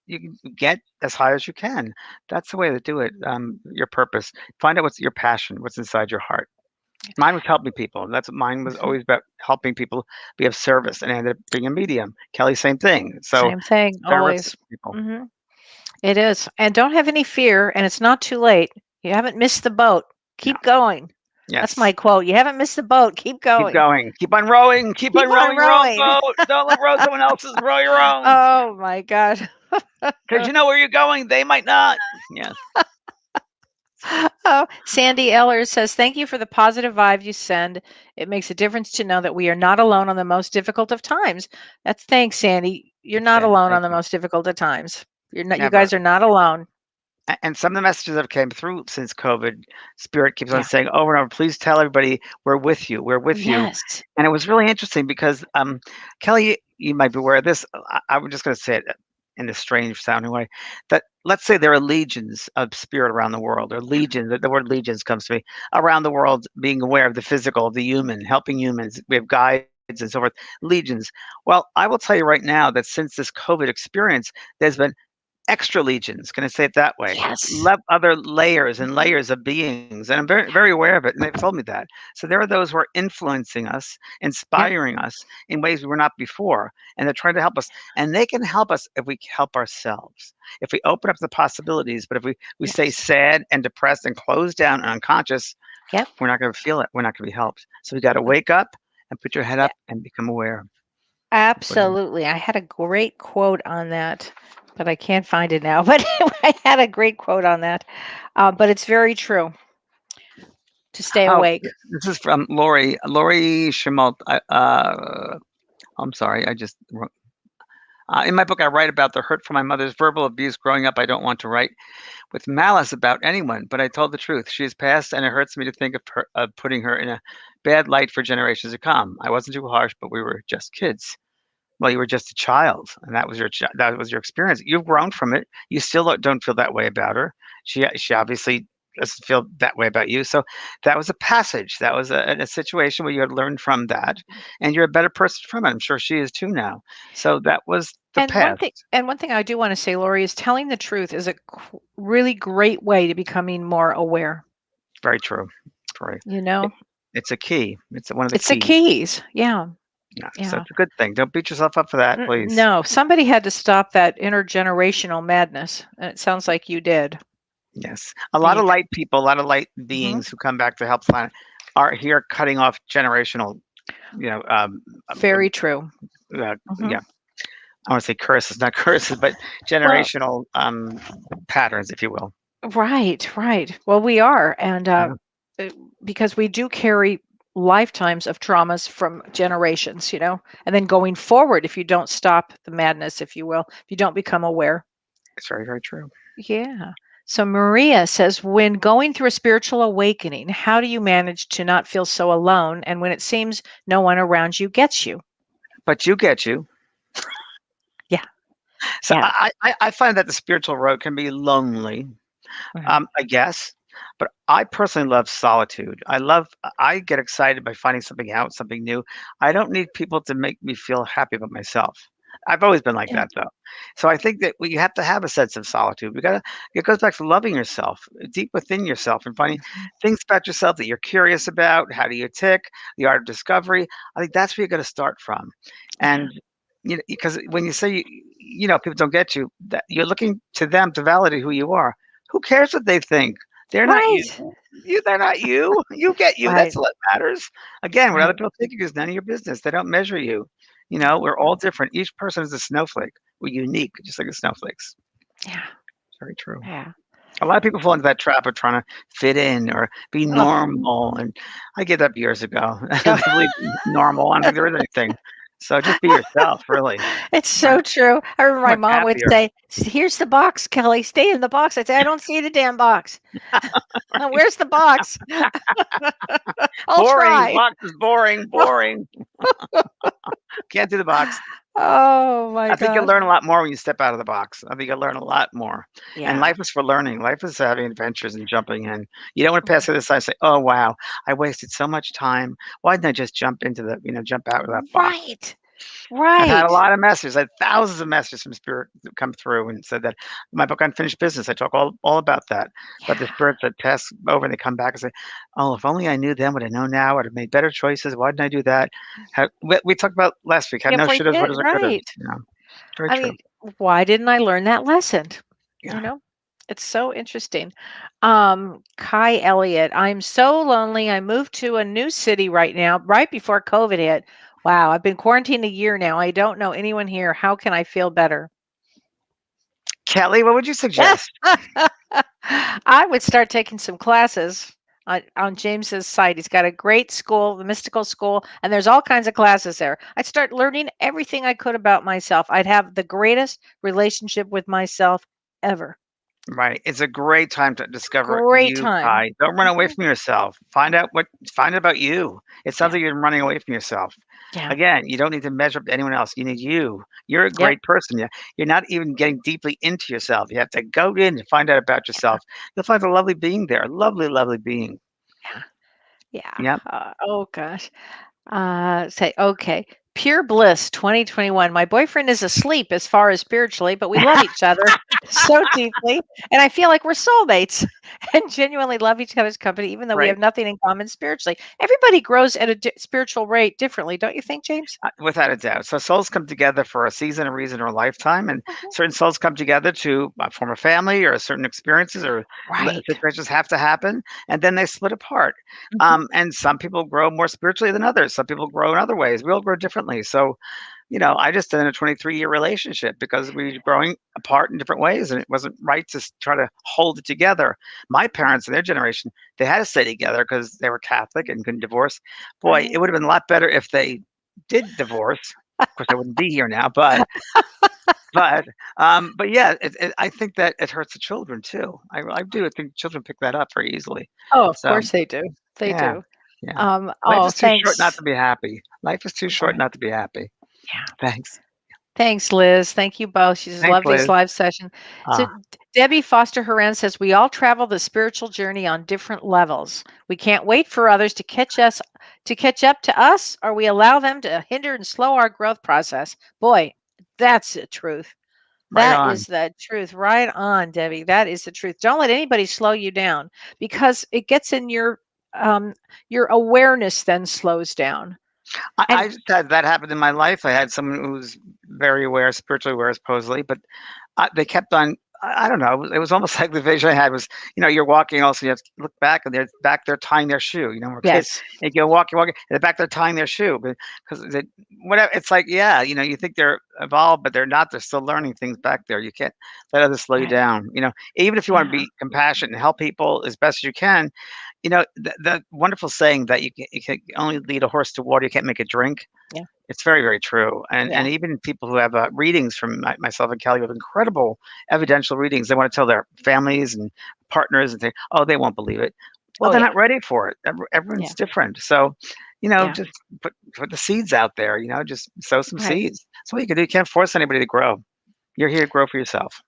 you can get as high as you can. That's the way to do it. Your purpose. Find out what's your passion, what's inside your heart. Mine was helping people. And that's what mine was Mhm. always about helping people be of service, and I ended up being a medium. Kelly, same thing. So Same thing, service always. people. Hmm. It is. And don't have any fear, and it's not too late. You haven't missed the boat. No. Keep going. That's my Yes. quote. You haven't missed the boat. Keep Keep going. going. Keep on rowing. Keep Keep on on rowing your own rowing. boat. Don't let row someone else's. Row your own. Oh my God. Because you know where you're going, they might not. Yes. Oh, Sandy Eller says, thank you for the positive vibe you send. It makes a difference to know that we are not alone on the most difficult of times. That's thanks, Sandy. You're not Sandy, alone on thank the you. most difficult of times. You Never. guys are not alone. And some of the messages that came through since COVID, Spirit keeps on Yeah. saying over and over, please tell everybody we're with you. We're with you. Yes. And it was really interesting because Kelly, you might be aware of this. I'm just going to say it in a strange sounding way. That let's say there are legions of spirit around the world, or legions. The word legions comes to me around the world, being aware of the physical, of the human, helping humans. We have guides and so forth. Legions. Well, I will tell you right now that since this COVID experience, there's been extra legions, can I say it that way? Yes. Other layers and Mhm. layers of beings, and I'm very, very aware of it, and they've told me that. So there are those who are influencing us, Yep. inspiring us in ways we were not before, and they're trying to help us. And they can help us if we help ourselves, if we open up the possibilities. But if we stay Yes. sad and depressed and closed down and unconscious, Yep. we're not going to feel it. We're not going to be helped. So we got to wake up and put your head Yeah. up and become aware. Aware. Absolutely. I had a great quote on that, but I can't find it now. But I had a great quote on that. But it's very true to stay Oh, awake. this is from Lori. Lori Schmaltz. I'm sorry. In my book, I write about the hurt from my mother's verbal abuse growing up. I don't want to write with malice about anyone, but I told the truth. She has passed, and it hurts me to think of putting her in a bad light for generations to come. I wasn't too harsh, but we were just kids. Well, you were just a child, and that was your experience. You've grown from it. You still don't feel that way about her. She obviously doesn't feel that way about you. So that was a passage. That was a situation where you had learned from that, and you're a better person from it. I'm sure she is too now. So that was the past. And one thing I do want to say, Lori, is telling the truth is a really great way to becoming more aware. Very true. Very. You It, know, it's a key. It's one of the it's the keys. keys. Yeah, Yeah. So yeah. it's a good thing. Don't beat yourself up for that, please. No, somebody had to stop that intergenerational madness, and it sounds like you did. Yes. A And lot you, of light people, a lot of light hmm beings who come back to help planet are here cutting off generational, you know, very true. Hmm. yeah, I want to say curses, not curses, but Well, generational patterns, if you will. right, right. Well, we are, and Yeah. uh, because we do carry. lifetimes of traumas from generations, and then going forward if you don't stop the madness, if you will, if you don't become aware. It's very, very true. Yeah. So Maria says, when going through a spiritual awakening, how do you manage to not feel so alone and when it seems no one around you gets you? But you get you. Yeah. So Yeah. I find that the spiritual road can be lonely, Right. I guess. But I personally love solitude. I get excited by finding something out, something new. I don't need people to make me feel happy about myself. I've always been like Yeah. that though. So I think that we have to have a sense of solitude. It goes back to loving yourself deep within yourself and finding Mhm. things about yourself that you're curious about. How do you tick? The art of discovery. I think that's where you got to start from. Yeah. And because when you say people don't get you, that you're looking to them to validate who you are. Who cares what they think? They're not you. Right. They're not you. You get you. Right. That's what matters. Again, what other Right. people think of you is none of your business. They don't measure you. We're all different. Each person is a snowflake. We're unique, just like the snowflakes. Yeah. Very true. Yeah. A lot of people fall into that trap of trying to fit in or be Oh, normal, and I gave up years ago. oh. I believe normal. I don't think there is anything. So just be yourself, really. It's Right? so true. I remember my Much mom would happier. say, "Here's the box, Kelly. Stay in the box." I'd say, "I don't see the damn box. Where's the box?" I'll Boring. The try. box is boring. Boring. Can't do the box. Oh my I think you'll gosh. learn a lot more when you step out of the box. I think you'll learn a lot more. And Yeah. life is for learning. Life is having adventures and jumping in. You don't want to pass Right. the other side and say, "Oh wow, I wasted so much time. Why didn't I just jump out of that box?" Right. I've had a Right. lot of messages. I had thousands of messages from spirit that come through and said that my book Unfinished Business. I talk all about that. But the Yeah. spirits that pass over and they come back and say, "Oh, if only I knew then what I know now, I'd have made better choices. Why didn't I do that?" We talked about last week. Had If no we shouldas, did, wouldas, or couldas. right. Very I true. mean, why didn't I learn that lesson? You Yeah. know? It's so interesting. Kai Elliott, I'm so lonely. I moved to a new city right now, right before COVID hit. Wow, I've been quarantined a year now. I don't know anyone here. How can I feel better? Kelly, what would you suggest? I would start taking some classes on James's site. He's got a great school, the mystical school, and there's all kinds of classes there. I'd start learning everything I could about myself. I'd have the greatest relationship with myself ever. Right. It's a great time to discover Great you, time. Kai. Don't run away Mhm. from yourself. Find out about you. It sounds Yeah. like you're running away from yourself. Yeah. Again, you don't need to measure up to anyone else. You need you. You're a Yep. great person. You're not even getting deeply into yourself. You have to go in and find out about yourself. You'll find a lovely being there, a lovely, lovely being. Yeah. Yeah. Yep. Oh gosh. Say, okay. Pure bliss 2021. My boyfriend is asleep as far as spiritually, but we love each other so deeply. And I feel like we're soulmates and genuinely love each other's company, even though we have Right. nothing in common spiritually. Everybody grows at a spiritual rate differently, don't you think, James? Without a doubt. So souls come together for a season, a reason, or a lifetime, and Mhm. certain souls come together to form a family, or certain experiences or Right. situations have to happen, and then they split apart. Mhm. And some people grow more spiritually than others. Some people grow in other ways. We all grow differently. So, I just ended a 23-year relationship because we were growing apart in different ways, and it wasn't right to try to hold it together. My parents and their generation, they had to stay together because they were Catholic and couldn't divorce. Boy, it Right. would have been a lot better if they did divorce. Of course, I wouldn't be here now, but yeah, I think that it hurts the children too. I do. I think children pick that up very easily. Oh, of So course they do. They yeah, do. yeah. Life Oh, is too short not thanks. to be happy. Life is too short Right. not to be happy. Yeah. Thanks. Thanks, Liz. Thank you both. She just Thanks, loved this Liz. live session. So Uh, Debbie Foster Horan says we all travel the spiritual journey on different levels. We can't wait for others to catch up to us, or we allow them to hinder and slow our growth process. Boy, that's the truth. right That on. is the truth. Right on, Debbie. That is the truth. Don't let anybody slow you down because it gets in your awareness then slows down. I And just had that happen in my life. I had someone who was very aware, spiritually aware, supposedly, but they kept on I don't know. It was almost like the vision I had was, you're walking. Also, you have to look back, and they're back there tying their shoe. We're kids. Yes. And you go walking, walking, and they're back there tying their shoe because whatever. It's like, yeah, you think they're evolved, but they're not. They're still learning things back there. You can't let others slow you Right. down. Even if you want to Yeah. be compassionate and help people as best as you can, the wonderful saying that you can only lead a horse to water, you can't make it drink. Yeah. It's very, very true. And Yeah. even people who have readings from myself and Kelly, with incredible evidential readings, they want to tell their families and partners and say, oh, they won't believe it. Well, Oh they're yeah. not ready for it. Yeah. Everyone's different. So, Yeah. just put the seeds out there, just sow some Right. seeds. That's what you can do. You can't force anybody to grow. You're here to grow for yourself.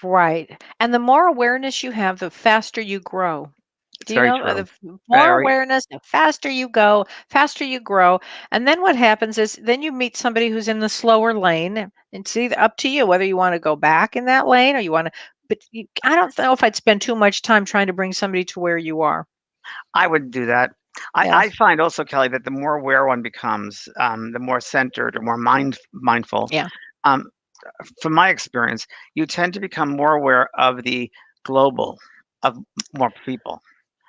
Right. And the more awareness you have, the faster you grow. It's Do you very know true. more Very. awareness, the faster you go, faster you grow. And then what happens is then you meet somebody who's in the slower lane and it's either up to you whether you want to go back in that lane or you want to, but I don't know if I'd spend too much time trying to bring somebody to where you are. I would do that. I Yes. find also, Kelly, that the more aware one becomes, the more centered or more mindful. Yeah. Um, from my experience, you tend to become more aware of the global, of more people.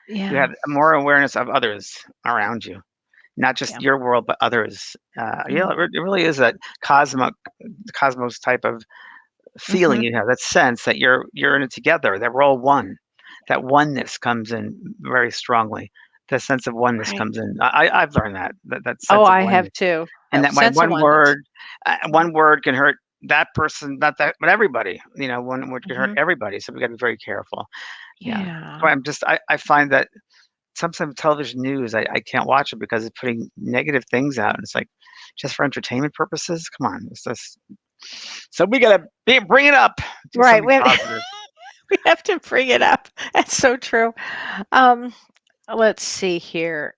You Yeah. have more awareness of others around you, not just Yeah. your world, but others. Mm. It really is that cosmos type of feeling Mhm. you have, that sense that you're in it together, that we're all one. That oneness comes in very strongly. The sense of oneness Right. comes in. I've learned that Oh, sense of I have oneness, too. and That that my sense of oneness. one word can hurt that person, not that, but everybody. One word can hurt Mhm. everybody. So we got to be very careful. Yeah. So Yeah. I find that sometimes television news, I can't watch it because it's putting negative things out. And it's like, just for entertainment purposes. Come on, it's just, so we gotta bring it up. Do Right. something We have, positive. we have to bring it up. That's so true. Um, let's see here.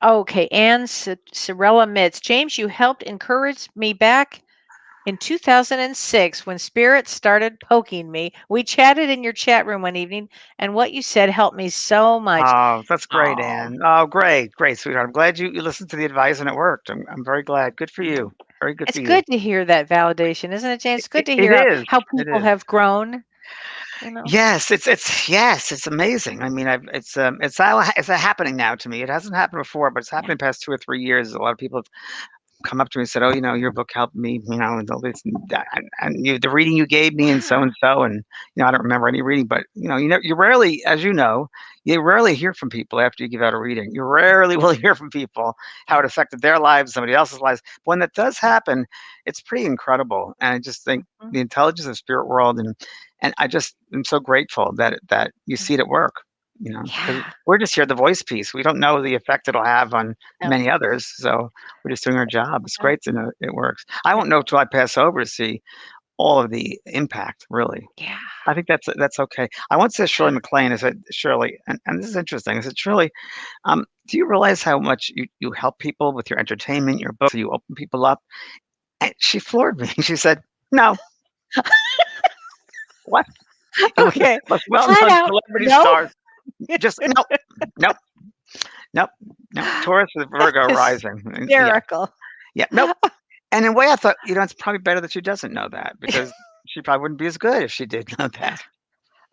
Okay, Anne Sorella Mitz. James, you helped encourage me back in 2006 when spirits started poking me. We chatted in your chat room one evening, and what you said helped me so much. Oh, that's great, Oh, Anne. Oh, great, great, sweetheart. I'm glad you listened to the advice and it worked. I'm very glad. Good for yeah. you. Very good It's for you. good to hear that validation, isn't it, James? It's good to It hear is. how It people is. have grown, you know? Yes, it's amazing. I mean, it's happening now to me. It hasn't happened before, but it's Yeah. happened in the past 2 or 3 years. A lot of people come up to me and said, "Oh, your book helped me, and all this, and that, and the reading you gave me, and so Yeah. and so." And I don't remember any reading, but you rarely, as you rarely hear from people after you give out a reading. You rarely will hear from people how Yeah. it affected their lives, somebody else's lives. But when that does happen, it's pretty incredible. And I just think Mhm. the intelligence of the spirit world, and I just am so grateful that you see it at work. Because Yeah. we're just here the voice piece. We don't know the effect it'll have on No. many others. So we're just doing our job. It's Yeah. great to know it works. I won't know till I pass over to see all of the impact, really. Yeah. I think that's okay. I once said Shirley MacLaine, I said, Shirley, and this is interesting. I said, Shirley, do you realize how much you help people with your entertainment, your books, you open people up? And she floored me. She said, no, what? You Okay. most Flat well-known out, celebrity no. stars. Just nope, nope, nope, nope. Taurus with Virgo rising. Yeah, Hysterical. yeah, nope. And in a way, I thought, it's probably better that she doesn't know that because she probably wouldn't be as good if she did know that.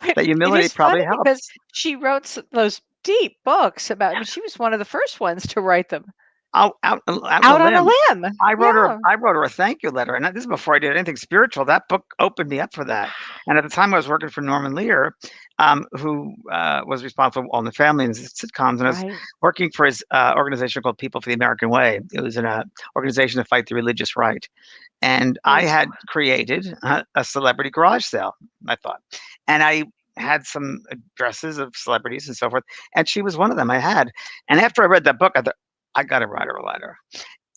That It humility is funny probably helps. because she wrote those deep books about, I mean, she was one of the first ones to write them. Out on a Out on a limb. limb. Yeah. I wrote her a thank you letter, and this is before I did anything spiritual. That book opened me up for that. And at the time, I was working for Norman Lear, who was responsible for All in the Family and sitcoms, and I was Right. working for his organization called People for the American Way. It was an organization to fight the religious right. And I Ooh. had created a celebrity garage sale, I thought. And I had some addresses of celebrities and so forth. And she was one of them I had. And after I read that book, I thought, I got to write her a letter.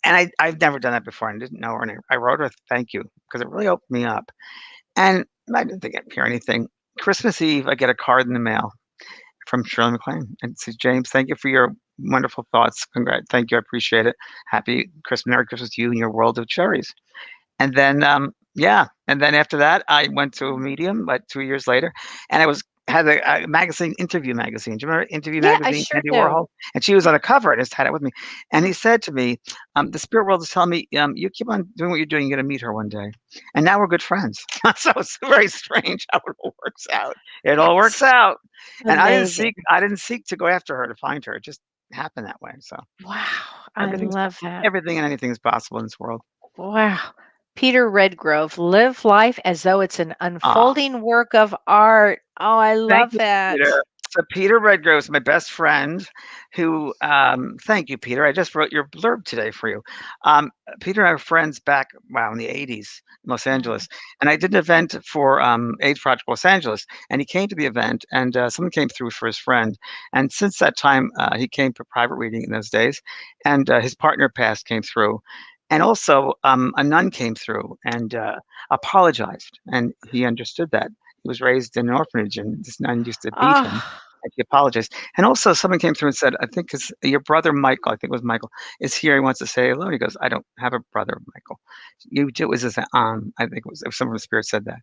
And I've never done that before. And didn't know her. And I wrote her a thank you because it really opened me up. And I didn't think I'd hear anything. Christmas Eve, I get a card in the mail from Shirley MacLaine. And it says, James, thank you for your wonderful thoughts. Thank you. I appreciate it. Happy Christmas, Merry Christmas to you and your world of cherries. And then, yeah. And then after that, I went to a medium, like 2 years later, and had a magazine, Interview magazine. Do you remember Interview Yeah, I magazine, sure Andy do. Warhol? And she was on the cover. I just had it with me. And he said to me, the spirit world is telling me, you keep on doing what you're doing. You're going to meet her one day. And now we're good friends. So it's very strange how it all works out. It all works out. And Amazing. I didn't seek to go after her to find her. It just happened that way. So Wow. I everything's love that. everything and anything is possible in this world. Wow. Peter Redgrove, live life as though it's an Ah, unfolding work of art. Oh, I thank love you, that. Peter. So Peter Redgrove is my best friend who, thank you, Peter. I just wrote your blurb today for you. Peter and I were friends back, wow, in the 80s, Los Mm. Angeles. And I did an event for AIDS Project Los Angeles. And he came to the event and someone came through for his friend. And since that time, he came for private reading in those days. And his partner passed, came through. And also a nun came through and apologized. And he understood that. He was raised in an orphanage, and this nun used to beat him. Oh, And he apologized. And also, someone came through and said, "I think it's your brother Michael. I think it was Michael is here. He wants to say hello." And he goes, "I don't have a brother, Michael. You do." It was his aunt. I think it was someone from the spirit said that.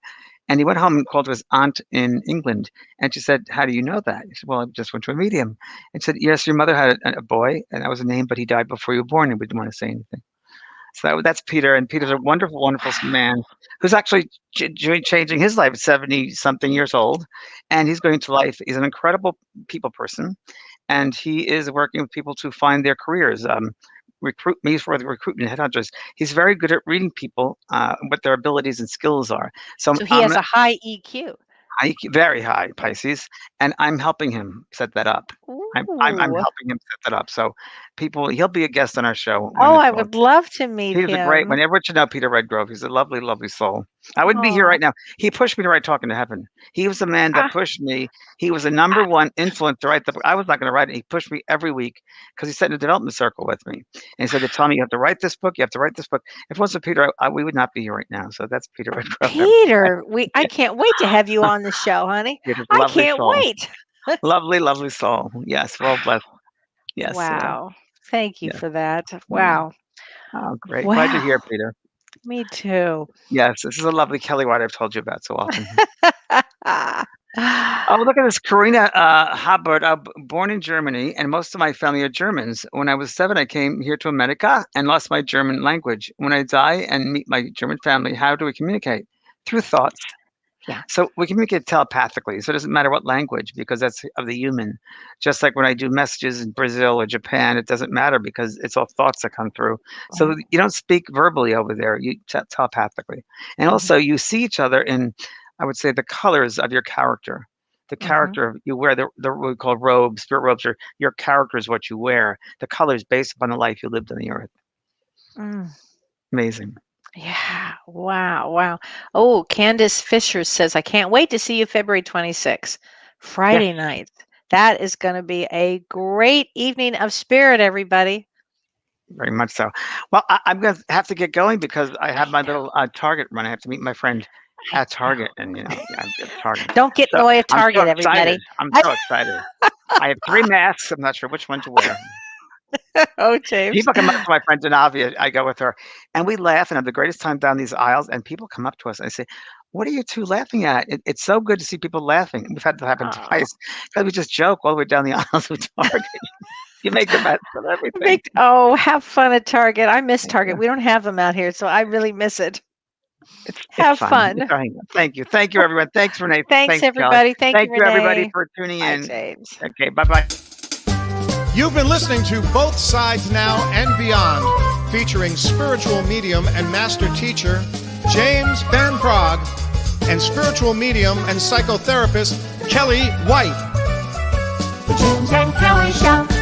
And he went home and called to his aunt in England, and she said, "How do you know that?" He said, "Well, I just went to a medium." And said, "Yes, your mother had a boy, and that was a name, but he died before you were born, and we didn't want to say anything." So that's Peter, and Peter's a wonderful, wonderful man wow. who's actually changing his life at 70 something years old, and he's going to life. He's an incredible people person, and he is working with people to find their careers. Recruit me for the recruitment headhunters. He's very good at reading people, what their abilities and skills are. So So he has a high EQ. very high Pisces, and I'm helping him set that up. I'm Ooh. helping him set that up. So he'll be a guest on our show when Oh, it's I all. would love to meet He's a great him. one. Everyone should know Peter Redgrove. He's a lovely, lovely soul. I wouldn't be here Oh, right now. He pushed me to write Talking to Heaven. He was the man that ah, pushed me. He was the number one influence to write the book. I was not going to write it. He pushed me every week because he sat in a development circle with me. And he said, "They tell me you have to write this book. You have to write this book." If it wasn't for Peter, we would not be here right now. So that's Peter Redgrove. Peter, I Yeah. can't wait to have you on the show, honey. Peter's a I lovely can't soul. wait. Lovely, lovely soul. Yes, well blessed. Yes, Wow. Thank you yes. for that. Yeah. Wow. Oh, great. Glad you're Wow. here, Peter. Me too. Yes, this is a lovely Kellee White I've told you about so often. Oh, look at this. Karina Habert, born in Germany, and most of my family are Germans. When I was 7, I came here to America and lost my German language. When I die and meet my German family, how do we communicate? Through thoughts. Yeah. So we communicate telepathically. So it doesn't matter what language because that's of the human. Just like when I do messages in Brazil or Japan, it doesn't matter because it's all thoughts that come through. So Mhm. you don't speak verbally over there, you telepathically. And also you see each other in, I would say, the colors of your character. The Mhm. character you wear, the what we call robes, spirit robes, or your character is what you wear. The colors based upon the life you lived on the earth. Mm. Amazing. Yeah. Wow. Wow. Oh, Candace Fisher says, I can't wait to see you February 26th, Yes. Friday night. That is going to be a great evening of spirit, everybody. Very much so. Well, I'm going to have to get going because I I have my know. little Target run. I have to meet my friend I at Target, and yeah, I'm at Target. Don't get in So the way of I'm so Target, excited. everybody. I'm so excited. I have 3 masks. I'm not sure which one to wear. Oh, James. People come up to my friend Denavia. I go with her, and we laugh and have the greatest time down these aisles. And people come up to us and say, "What are you two laughing at? It's so good to see people laughing." We've had that happen Oh, twice because we just joke all the way down the aisles with Target. You make the best of everything. have fun at Target. I miss Thank Target. you. We don't have them out here, so I really miss it. It's Have fun. It's fun. fun. Thank you. Thank you, everyone. Thanks, Renee. Thanks, Thanks, Kelly. everybody. Thank you, Thank you, everybody, Renee. for tuning Bye, in. James. Okay, bye-bye. You've been listening to Both Sides Now and Beyond, featuring spiritual medium and master teacher James Van Praagh and spiritual medium and psychotherapist Kellee White. The James and Kellee Show.